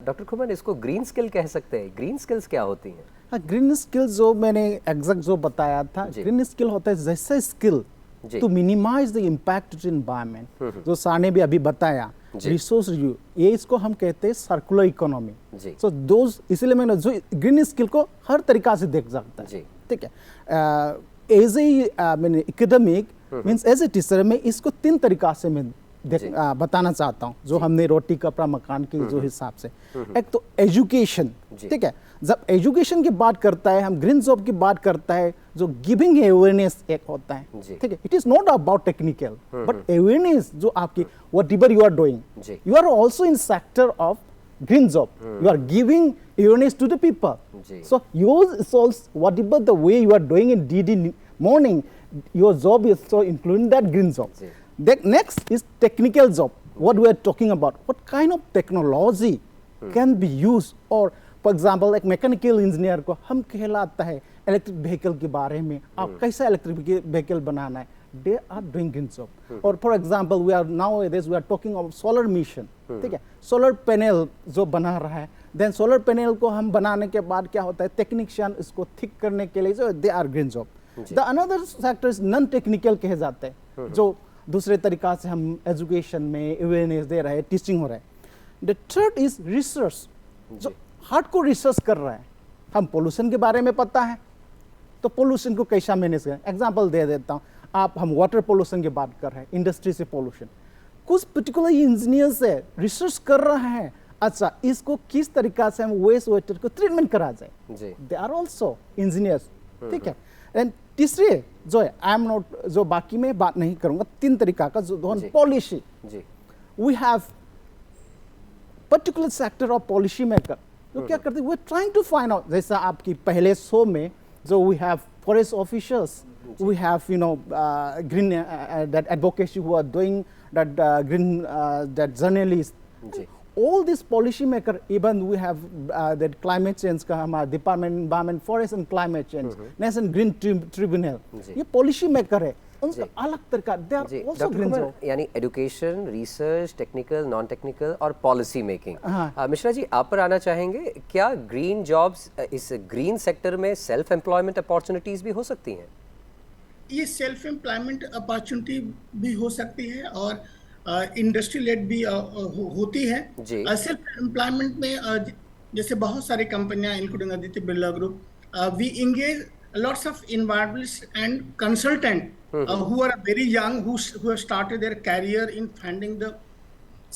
Doctor खुमन, इसको green skill कह सकते हैं। ग्रीन स्किल्स क्या होती हैं? हाँ, ग्रीन स्किल जो मैंने एग्जैक्ट जो बताया था, ग्रीन स्किल होता है जैसे skill to minimize the impact to environment, जो साने भी अभी बताया, रिसोर्स रिव्यू, ये इसको हम कहते हैं सर्कुलर इकोनॉमी। सो दोज, इसलिए मैंने जो ग्रीन स्किल को हर तरीका से देख सकता है, ठीक है। एज ए मैंने academic means as a teacher मैं इसको 3 तरीका से मैं बताना चाहता हूँ, जो हमने रोटी कपड़ा मकान के जो हिसाब से। एक तो एजुकेशन, ठीक है। जब एजुकेशन की बात करता है, हम ग्रीन जॉब की बात करता है, जो गिविंग अवेयरनेस एक होता है, ठीक है। It is not about technical but awareness, जो आपकी whatever you are doing, you are also in sector of green job. You are giving awareness to the people. So yours is also whatever the way you are doing in DD morning, your job is so including that green job. Then next is technical job. What we are talking about, what kind of technology can be used, or for example like mechanical engineer को हम कहलाता है electric vehicle के बारे में, आप कैसा electric vehicle बनाना है, they are doing green job. Or for example we are nowadays we are talking about solar mission, ठीक है। सोलर पैनल जो बना रहा है, देन सोलर पैनल को हम बनाने के बाद क्या होता है, टेक्नीशियन इसको थिक करने के लिए जो they are green job. The another sector is non technical कहे जाते हैं, जो दूसरे तरीका से हम एजुकेशन में अवेयरनेस दे रहे हैं, टीचिंग हो रहा है। द थर्ड इज रिसर्च, जो हार्ड को रिसर्च कर रहा है। हम पोल्यूशन के बारे में पता है, तो पोल्यूशन को कैसा मैनेज करें। एग्जाम्पल दे देता हूँ, हम वाटर पोल्यूशन की बात कर रहे हैं, इंडस्ट्री से पोल्यूशन, कुछ पर्टिकुलर इंजीनियर्स है रिसर्च कर रहा है, अच्छा इसको किस तरीका से हम वेस्ट वाटर को ट्रीटमेंट करा जाए, दे आर ऑल्सो इंजीनियर्स, ठीक है। एंड तीसरे जो है, आई एम नॉट, जो बाकी में बात नहीं करूंगा, 3 तरीका का जो policy, we have particular sector of policy maker, जो क्या करते हैं, we trying to find out, जैसा आपकी पहले शो में जो we have forest officers, we have green that advocacy who are doing that green that journalists, all these policy maker, even we have that climate change का हमारा department environment forest and climate change, National Green Tribunal, ये policy maker है, उनका अलग तरीका, they are also green job. यानी education, research, technical, non technical और policy making. Mishra ji, आप पर आना चाहेंगे, क्या ग्रीन जॉब्स इस ग्रीन सेक्टर में सेल्फ एम्प्लॉयमेंट अपॉर्चुनिटीज भी हो सकती हैं? ये सेल्फ एम्प्लॉयमेंट अपॉर्चुनिटी भी हो सकती है और इंडस्ट्री लेड भी होती है। सेल्फ एम्प्लॉयमेंट में जैसे बहुत सारी कंपनियां including Aditya Birla group, we engage lots of environmentalist and consultant who are very young, who have started their career in finding the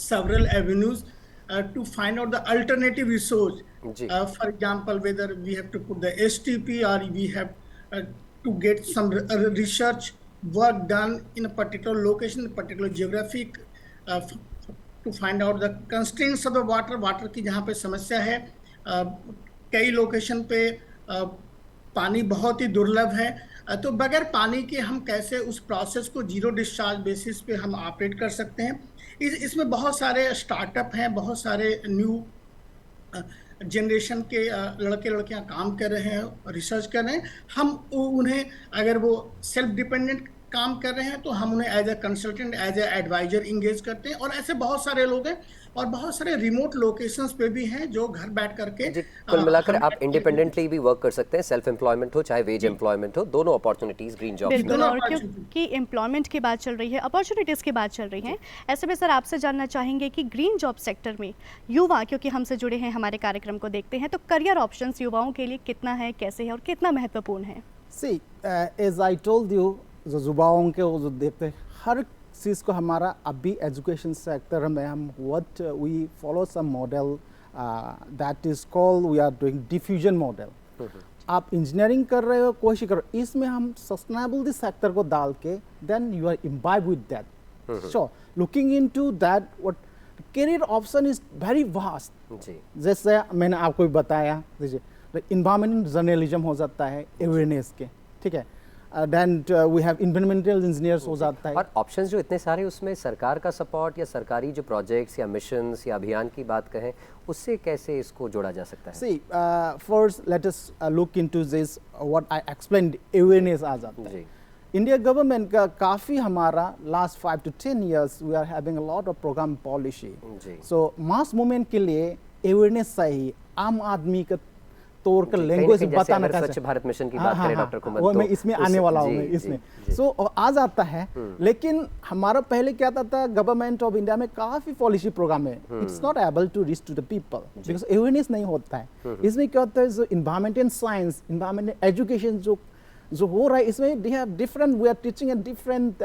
several avenues to find out the alternative resource. For example, whether we have to put the STP or we have to get some research work done in a particular location, a particular geographic, to find out the constraints of the water की जहाँ पे समस्या है, कई location पे पानी बहुत ही दुर्लभ है, तो बगैर पानी के हम कैसे उस प्रोसेस को जीरो डिस्चार्ज बेसिस पे हम ऑपरेट कर सकते हैं। इसमें बहुत सारे स्टार्टअप हैं, बहुत सारे न्यू जनरेशन के लड़के लड़कियां काम कर रहे हैं, रिसर्च कर रहे हैं। हम उन्हें, अगर वो सेल्फ डिपेंडेंट काम कर रहे हैं, तो हम उन्हें as a consultant, as a advisor engage करते हैं। और ऐसे बहुत सारे लोग हैं और बहुत सारे रिमोट लोकेशंस पे भी हैं जो घर बैठ करके, कुल मिलाकर आप इंडिपेंडेंटली भी वर्क कर सकते हैं, सेल्फ एम्प्लॉयमेंट हो चाहे वेज एम्प्लॉयमेंट हो, दोनों अपॉर्चुनिटीज ग्रीन जॉब। बिल्कुल, और क्योंकि एम्प्लॉयमेंट की बात चल रही है, अपॉर्चुनिटीज़ की बात चल रही है, ऐसे में सर आपसे जानना चाहेंगे कि ग्रीन जॉब सेक्टर में युवा, क्योंकि हमसे जुड़े हैं, हमारे कार्यक्रम को देखते हैं, तो करियर ऑप्शंस युवाओं के लिए कितना है, कैसे है और कितना महत्वपूर्ण है? सी एज आई टोल्ड यू, जो युवाओं के वो जो देखते हैं, हर चीज़ को हमारा अभी एजुकेशन सेक्टर में हम what we follow some model that is called, we are doing diffusion model. आप इंजीनियरिंग कर रहे हो, कोशिश करो, इसमें हम सस्टेनेबल सेक्टर को डाल के, then you are imbibe with that. So looking into that, what career option is very vast. जैसे मैंने आपको भी बताया, जैसे इन्वायरमेंटल जर्नलिज्म हो जाता है अवेयरनेस के, ठीक है, then we have environmental engineers हो जाता है। और ऑप्शंस जो इतने सारे, उसमें सरकार का सपोर्ट या सरकारी जो प्रोजेक्ट्स या मिशंस या अभियान की बात कहें, उससे कैसे इसको जोड़ा जा सकता है? See first let us look into this, what I explained, awareness आ जाता है। इंडिया गवर्नमेंट का काफ़ी हमारा last 5 to 10 years we are having a lot of program policy. So mass movement के लिए अवेयरनेस चाहिए, आम आदमी का तौर का लैंग्वेज बताना चाहिए। स्वच्छ भारत मिशन की बात करें डॉक्टर कुमत, वो मैं इसमें आने वाला हूँ इसमें। सो आ जाता है, लेकिन हमारा पहले क्या था, गवर्नमेंट ऑफ इंडिया में काफी पॉलिसी प्रोग्राम है, it's not able to reach to the people because awareness नहीं होता है। इसमें क्या होता है, जो environment and science, environment education जो हो रहा है, इसमें they have different, we are teaching a different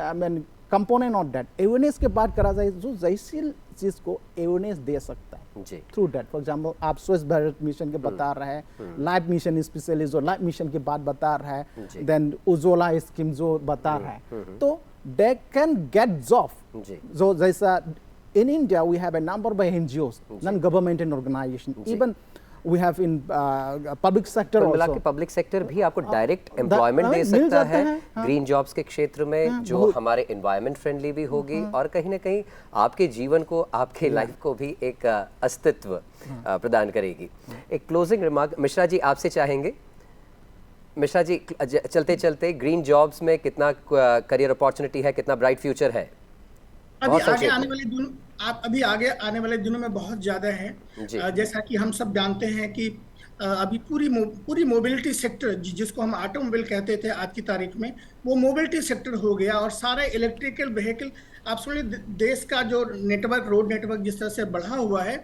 component of that. Awareness की बात करा जाए, जो जैसी चीज को अवेयरनेस दे सकता है थ्रू दैट, फॉर एग्जांपल आप स्वच्छ भारत मिशन के बता रहे हैं, लाइफ मिशन स्पेशली जो लाइफ मिशन की बात बता रहा है, देन उज्ज्वला स्कीम जो बता रहा है, तो दे कैन गेट जॉब। जो जैसा in India we have a number by NGOs, non governmental organisation, even we have in public sector also। Public sector भी आपको डायरेक्ट एम्प्लॉयमेंट दे सकता है ग्रीन जॉब्स के क्षेत्र में, जो हमारे एनवायरनमेंट फ्रेंडली भी होगी और कहीं ना कहीं आपके जीवन को, आपके लाइफ को भी एक अस्तित्व प्रदान करेगी। एक क्लोजिंग रिमार्क मिश्रा जी आपसे चाहेंगे। मिश्रा जी, चलते चलते ग्रीन जॉब्स में कितना करियर अपॉर्चुनिटी है, कितना ब्राइट फ्यूचर है? अभी आगे आने वाले दिनों में बहुत ज़्यादा है। जैसा कि हम सब जानते हैं कि अभी पूरी मोबिलिटी सेक्टर, जिसको हम ऑटोमोबाइल कहते थे आज की तारीख में, वो मोबिलिटी सेक्टर हो गया और सारे इलेक्ट्रिकल व्हीकल, आप सुनिए, देश का जो नेटवर्क, रोड नेटवर्क जिस तरह से बढ़ा हुआ है,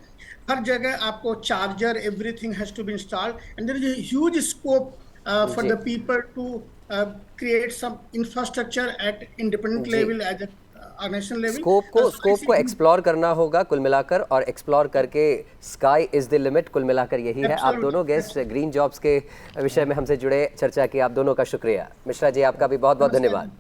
हर जगह आपको charger, everything has to be installed and there is a huge scope for the people to create some infrastructure at independent level as scope को एक्सप्लोर करना होगा कुल मिलाकर, और एक्सप्लोर करके स्काई इज द लिमिट, कुल मिलाकर यही है। आप दोनों गेस्ट ग्रीन जॉब्स के विषय में हमसे जुड़े, चर्चा की, आप दोनों का शुक्रिया। मिश्रा जी आपका भी बहुत बहुत धन्यवाद।